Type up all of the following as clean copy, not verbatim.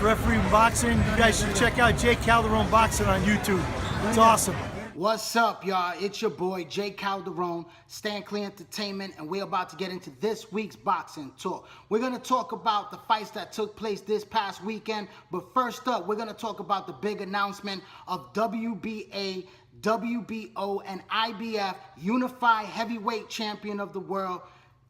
referee boxing. You guys should check out Calderon Boxing on YouTube. It's awesome. What's up, y'all? It's your boy, Calderon, Stand Clear Entertainment, and we're about to get into this week's boxing talk. We're going to talk about the fights that took place this past weekend, but first up, we're going to talk about the big announcement of WBA, WBO, and IBF Unified Heavyweight Champion of the World,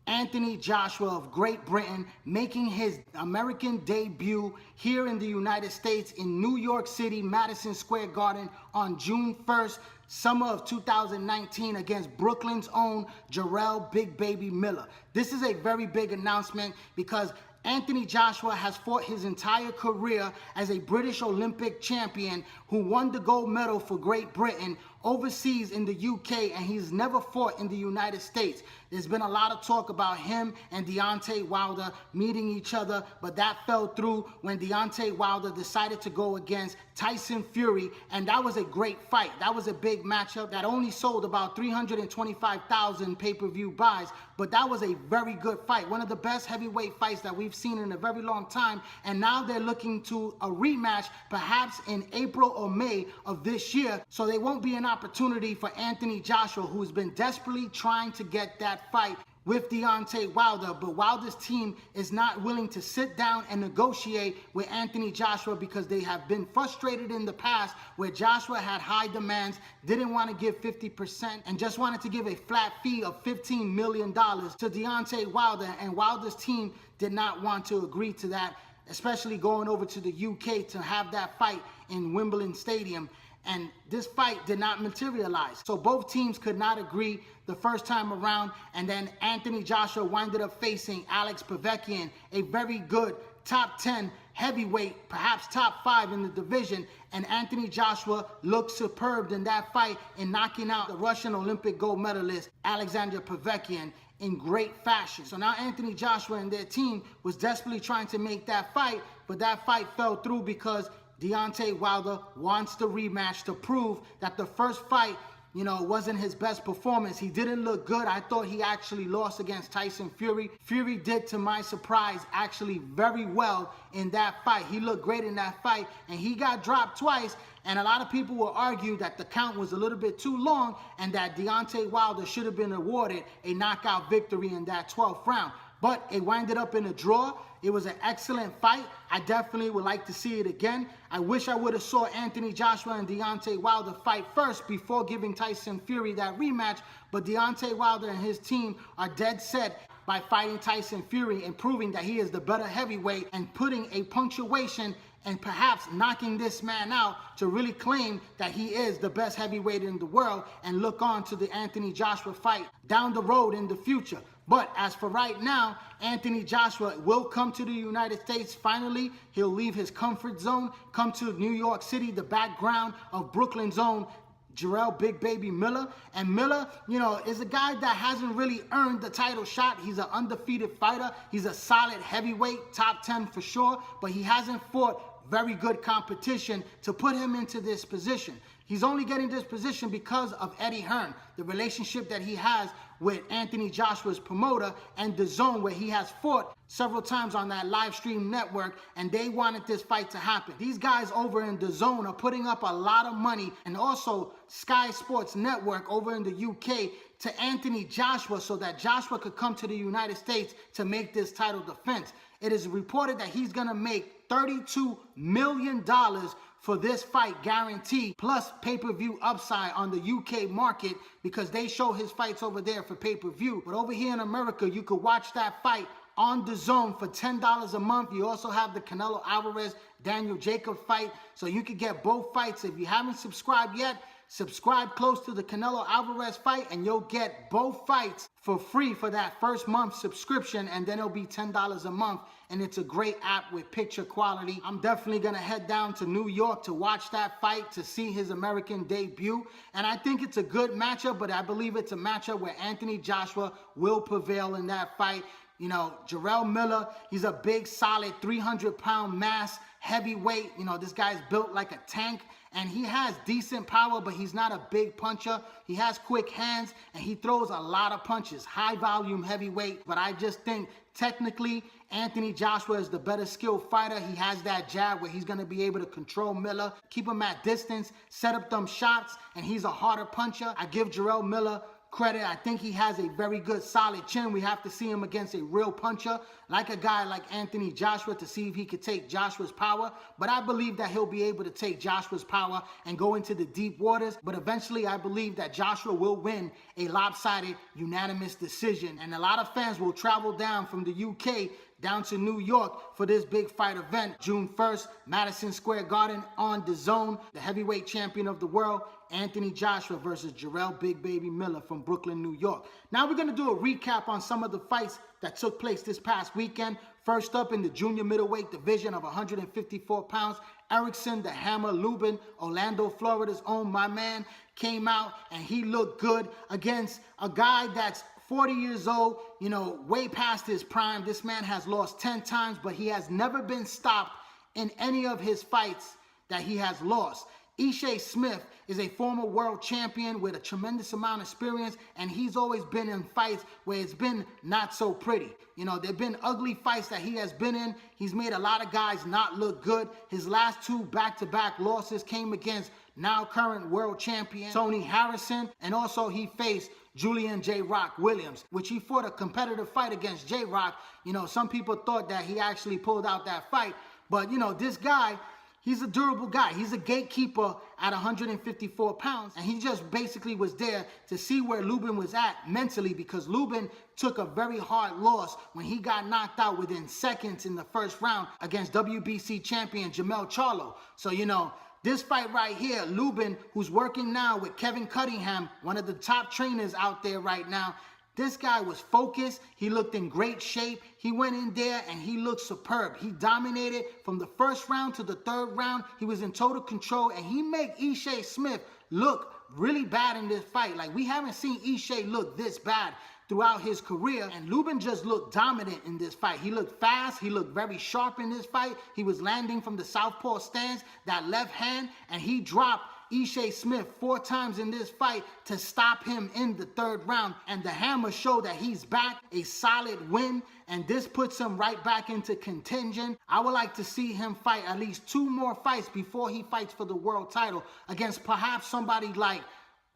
Anthony Joshua of Great Britain, making his American debut here in the United States in New York City, Madison Square Garden on June 1st, summer of 2019, against Brooklyn's own Jarrell Big Baby Miller. This is a very big announcement because Anthony Joshua has fought his entire career as a British Olympic champion who won the gold medal for Great Britain overseas in the UK, and he's never fought in the United States. There's been a lot of talk about him and Deontay Wilder meeting each other, but that fell through when Deontay Wilder decided to go against Tyson Fury, and that was a great fight. That was a big matchup that only sold about 325,000 pay-per-view buys, but that was a very good fight. One of the best heavyweight fights that we've seen in a very long time, and now they're looking to a rematch perhaps in April or May of this year, so there won't be an opportunity for Anthony Joshua, who's been desperately trying to get that fight with Deontay Wilder, but Wilder's team is not willing to sit down and negotiate with Anthony Joshua because they have been frustrated in the past where Joshua had high demands, didn't want to give 50%, and just wanted to give a flat fee of $15 million to Deontay Wilder, and Wilder's team did not want to agree to that, especially going over to the UK to have that fight in Wimbledon Stadium. And this fight did not materialize. So both teams could not agree the first time around, and then Anthony Joshua winded up facing Alex Povetkian, a very good top 10 heavyweight, perhaps top 5 in the division, and Anthony Joshua looked superb in that fight in knocking out the Russian Olympic gold medalist Alexander Povetkian in great fashion. So now Anthony Joshua and their team was desperately trying to make that fight, but that fight fell through because Deontay Wilder wants the rematch to prove that the first fight, wasn't his best performance. He didn't look good. I thought he actually lost against Tyson Fury. Fury did, to my surprise, actually very well in that fight. He looked great in that fight, and he got dropped twice, and a lot of people will argue that the count was a little bit too long and that Deontay Wilder should have been awarded a knockout victory in that 12th round. But it winded up in a draw. It was an excellent fight. I definitely would like to see it again. I wish I would have saw Anthony Joshua and Deontay Wilder fight first before giving Tyson Fury that rematch, but Deontay Wilder and his team are dead set by fighting Tyson Fury and proving that he is the better heavyweight and putting a punctuation and perhaps knocking this man out to really claim that he is the best heavyweight in the world and look on to the Anthony Joshua fight down the road in the future. But as for right now, Anthony Joshua will come to the United States finally. He'll leave his comfort zone, come to New York City, the background of Brooklyn's own Jarrell Big Baby Miller. And Miller, is a guy that hasn't really earned the title shot. He's an undefeated fighter. He's a solid heavyweight, top 10 for sure, but he hasn't fought very good competition to put him into this position. He's only getting this position because of Eddie Hearn, the relationship that he has with Anthony Joshua's promoter and DAZN, where he has fought several times on that live stream network, and they wanted this fight to happen. These guys over in DAZN are putting up a lot of money, and also Sky Sports Network over in the UK, to Anthony Joshua so that Joshua could come to the United States to make this title defense. It is reported that he's going to make $32 million for this fight guaranteed, plus pay-per-view upside on the UK market because they show his fights over there for pay-per-view. But over here in America, you could watch that fight on DAZN for $10 a month. You also have the Canelo Alvarez, Daniel Jacob fight, so you could get both fights. If you haven't subscribed yet, subscribe close to the Canelo Alvarez fight and you'll get both fights for free for that first month subscription, and then it'll be $10 a month, and it's a great app with picture quality. I'm definitely gonna head down to New York to watch that fight, to see his American debut, and I think it's a good matchup, but I believe it's a matchup where Anthony Joshua will prevail in that fight. Jarrell Miller, he's a big, solid 300-pound mass heavyweight. You know, this guy's built like a tank, and he has decent power, but he's not a big puncher. He has quick hands, and he throws a lot of punches. High volume heavyweight, but I just think technically Anthony Joshua is the better skilled fighter. He has that jab where he's going to be able to control Miller, keep him at distance, set up them shots, and he's a harder puncher. I give Jarrell Miller credit. I think he has a very good solid chin. We have to see him against a real puncher, like a guy like Anthony Joshua, to see if he could take Joshua's power. But I believe that he'll be able to take Joshua's power and go into the deep waters. But eventually I believe that Joshua will win a lopsided unanimous decision. And a lot of fans will travel down from the UK down to New York for this big fight event, June 1st, Madison Square Garden on DAZN. The heavyweight champion of the world, Anthony Joshua versus Jarrell Big Baby Miller from Brooklyn, New York. Now we're going to do a recap on some of the fights that took place this past weekend. First up, in the junior middleweight division of 154 pounds, Erickson, the Hammer Lubin, Orlando, Florida's own my man, came out and he looked good against a guy that's 40 years old, you know, way past his prime. This man has lost 10 times, but he has never been stopped in any of his fights that he has lost. Ishe Smith is a former world champion with a tremendous amount of experience, and he's always been in fights where it's been not so pretty. You know, there have been ugly fights that he has been in. He's made a lot of guys not look good. His last two back-to-back losses came against now current world champion Tony Harrison, and also he faced Julian J. Rock Williams, which he fought a competitive fight against J. Rock. You know, some people thought that he actually pulled out that fight, but you know, this guy, he's a durable guy. He's a gatekeeper at 154 pounds, and he just basically was there to see where Lubin was at mentally, because Lubin took a very hard loss when he got knocked out within seconds in the first round against WBC champion Jermell Charlo. So, you know, this fight right here, Lubin, who's working now with Kevin Cunningham, one of the top trainers out there right now, this guy was focused. He looked in great shape. He went in there and he looked superb. He dominated from the first round to the third round. He was in total control, and he made Ishe Smith look really bad in this fight. Like, we haven't seen Ishe look this bad throughout his career, and Lubin just looked dominant in this fight. He looked fast. He looked very sharp in this fight. He was landing from the southpaw stance, that left hand, and he dropped Ishe Smith 4 times in this fight to stop him in the third round. And the Hammer showed that he's back, a solid win, and this puts him right back into contention. I would like to see him fight at least 2 more fights before he fights for the world title against perhaps somebody like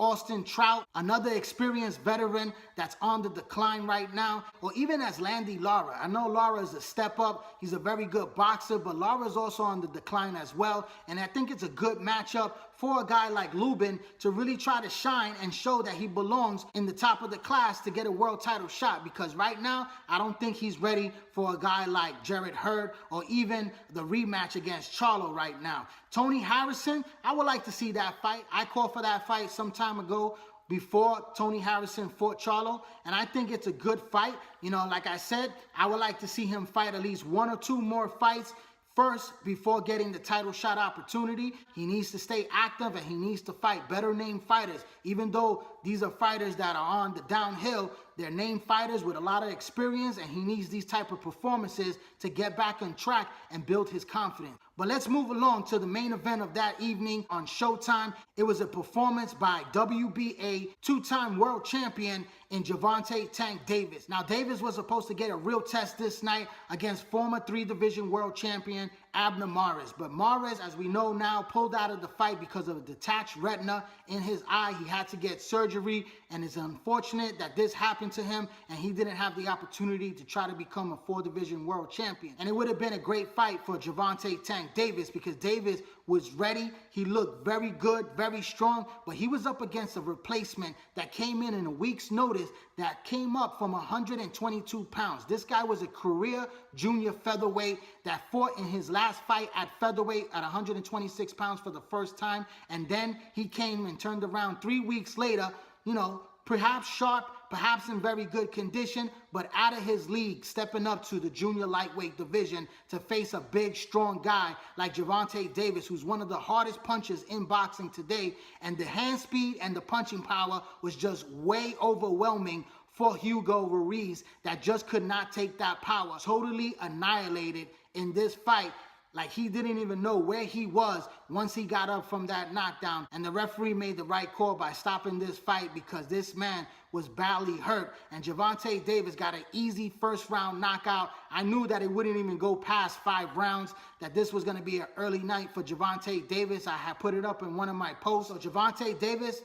Austin Trout, another experienced veteran that's on the decline right now, or even as Landy Lara. I know Lara is a step up. He's a very good boxer, but Lara's also on the decline as well. And I think it's a good matchup for a guy like Lubin to really try to shine and show that he belongs in the top of the class to get a world title shot, because right now, I don't think he's ready for a guy like Jarrett Hurd or even the rematch against Charlo right now. Tony Harrison, I would like to see that fight. I called for that fight some time ago before Tony Harrison fought Charlo, and I think it's a good fight. You know, like I said, I would like to see him fight at least 1 or 2 more fights first before getting the title shot opportunity. He needs to stay active, and he needs to fight better named fighters. Even though these are fighters that are on the downhill, they're named fighters with a lot of experience, and he needs these type of performances to get back on track and build his confidence. But let's move along to the main event of that evening on Showtime. It was a performance by WBA 2-time world champion in Gervonta Tank Davis. Now, Davis was supposed to get a real test this night against former 3-division world champion Abner Mares. But Mares, as we know now, pulled out of the fight because of a detached retina in his eye. He had to get surgery, and it's unfortunate that this happened to him, and he didn't have the opportunity to try to become a 4-division world champion. And it would have been a great fight for Gervonta Tank Davis, because Davis was ready. He looked very good, very strong, but he was up against a replacement that came in a week's notice that came up from 122 pounds. This guy was a career junior featherweight that fought in his last fight at featherweight at 126 pounds for the first time, and then he came and turned around 3 weeks later, you know, perhaps sharp, perhaps in very good condition, but out of his league, stepping up to the junior lightweight division to face a big, strong guy like Gervonta Davis, who's one of the hardest punchers in boxing today. And the hand speed and the punching power was just way overwhelming for Hugo Ruiz, that just could not take that power. Totally annihilated in this fight Like he didn't even know where he was once he got up from that knockdown. And the referee made the right call by stopping this fight because this man was badly hurt. And Gervonta Davis got an easy first round knockout. I knew that it wouldn't even go past 5 rounds, that this was going to be an early night for Gervonta Davis. I had put it up in one of my posts. So Gervonta Davis,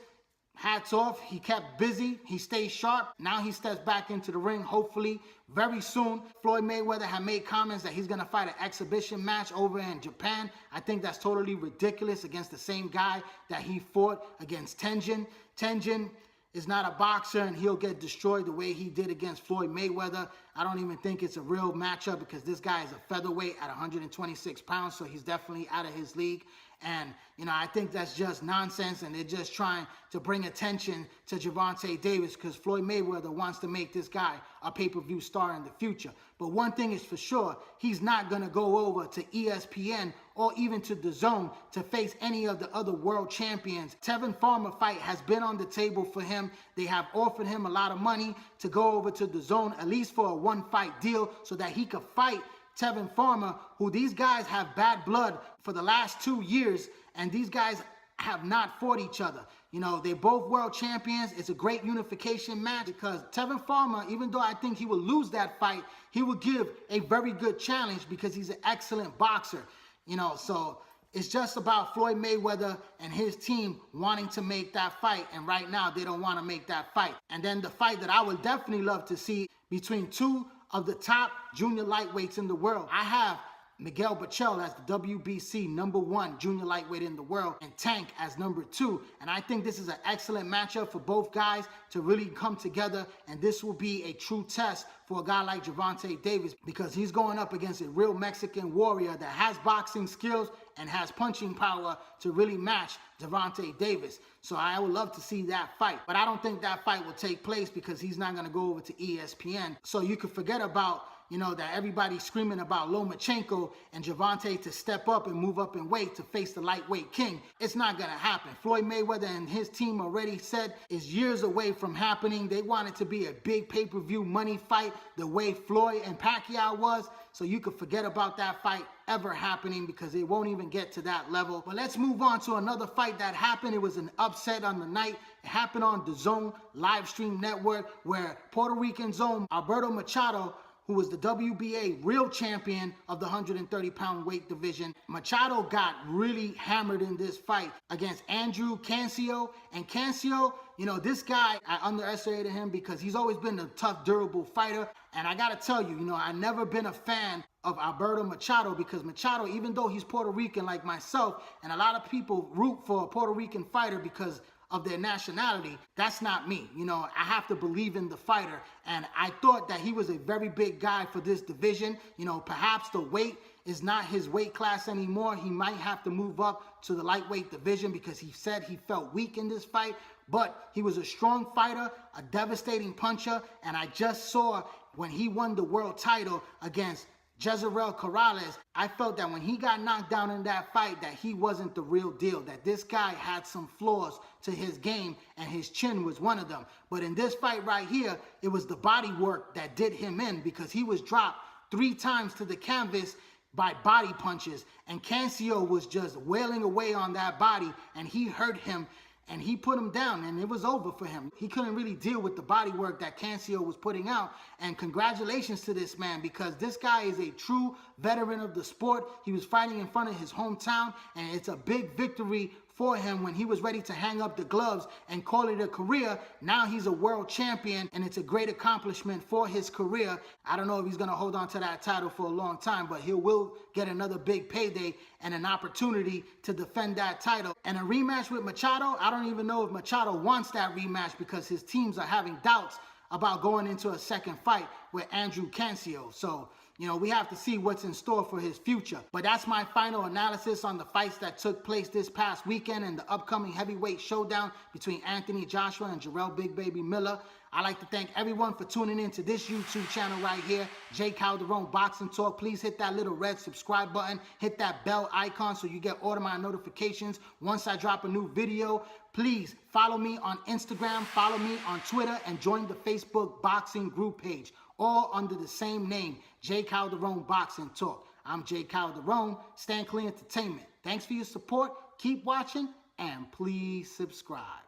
hats off. He kept busy. He stayed sharp. Now he steps back into the ring, hopefully very soon. Floyd Mayweather had made comments that he's going to fight an exhibition match over in Japan. I think that's totally ridiculous against the same guy that he fought against Tenjin. Tenjin is not a boxer, and he'll get destroyed the way he did against Floyd Mayweather. I don't even think it's a real matchup because this guy is a featherweight at 126 pounds, so he's definitely out of his league. And, you know, I think that's just nonsense, and they're just trying to bring attention to Gervonta Davis because Floyd Mayweather wants to make this guy a pay-per-view star in the future. But one thing is for sure, he's not going to go over to ESPN or even to DAZN to face any of the other world champions. Tevin Farmer fight has been on the table for him. They have offered him a lot of money to go over to DAZN, at least for a one-fight deal, so that he could fight Tevin Farmer, who these guys have bad blood for the last 2 years, and these guys have not fought each other. You know, they're both world champions. It's a great unification match because Tevin Farmer, even though I think he will lose that fight, he will give a very good challenge because he's an excellent boxer. You know, so it's just about Floyd Mayweather and his team wanting to make that fight, and right now they don't want to make that fight. And then the fight that I would definitely love to see between 2 of the top junior lightweights in the world. I have Miguel Bachel as the WBC #1 junior lightweight in the world and Tank as #2. And I think this is an excellent matchup for both guys to really come together. And this will be a true test for a guy like Gervonta Davis because he's going up against a real Mexican warrior that has boxing skills and has punching power to really match Gervonta Davis. So I would love to see that fight. But I don't think that fight will take place because he's not going to go over to ESPN. So you could forget about, you know, that everybody's screaming about Lomachenko and Gervonta to step up and move up in weight to face the lightweight king. It's not going to happen. Floyd Mayweather and his team already said it's years away from happening. They want it to be a big pay-per-view money fight the way Floyd and Pacquiao was. So you could forget about that fight ever happening because it won't even get to that level. But let's move on to another fight that happened. It was an upset on the night. It happened on the DAZN live stream network where Puerto Rican's own Alberto Machado, who was the WBA real champion of the 130-pound weight division. Machado got really hammered in this fight against Andrew Cancio. And Cancio, you know, this guy, I underestimated him because he's always been a tough, durable fighter. And I gotta tell you, you know, I've never been a fan of Alberto Machado because Machado, even though he's Puerto Rican like myself, and a lot of people root for a Puerto Rican fighter because of their nationality, that's not me. You know, I have to believe in the fighter. And I thought that he was a very big guy for this division. You know, perhaps the weight is not his weight class anymore. He might have to move up to the lightweight division because he said he felt weak in this fight. But he was a strong fighter, a devastating puncher. And I just saw when he won the world title against Jarrell Corrales, I felt that when he got knocked down in that fight that he wasn't the real deal, that this guy had some flaws to his game and his chin was one of them. But in this fight right here, it was the body work that did him in because he was dropped 3 times to the canvas by body punches, and Cancio was just wailing away on that body, and he hurt him and he put him down, and it was over for him. He couldn't really deal with the body work that Cancio was putting out. And congratulations to this man because this guy is a true veteran of the sport. He was fighting in front of his hometown, and it's a big victory for him when he was ready to hang up the gloves and call it a career. Now he's a world champion, and it's a great accomplishment for his career. I don't know if he's going to hold on to that title for a long time, but he will get another big payday and an opportunity to defend that title. And a rematch with Machado, I don't even know if Machado wants that rematch because his teams are having doubts about going into a second fight with Andrew Cancio. So, you know, we have to see what's in store for his future. But that's my final analysis on the fights that took place this past weekend and the upcoming heavyweight showdown between Anthony Joshua and Jarrell Big Baby Miller. I'd like to thank everyone for tuning in to this YouTube channel right here, J. Calderon Boxing Talk. Please hit that little red subscribe button, hit that bell icon so you get all of my notifications once I drop a new video. Please follow me on Instagram, follow me on Twitter, and join the Facebook boxing group page, all under the same name, J. Calderon Boxing Talk. I'm Jay Calderon, Stand Clear Entertainment. Thanks for your support. Keep watching and please subscribe.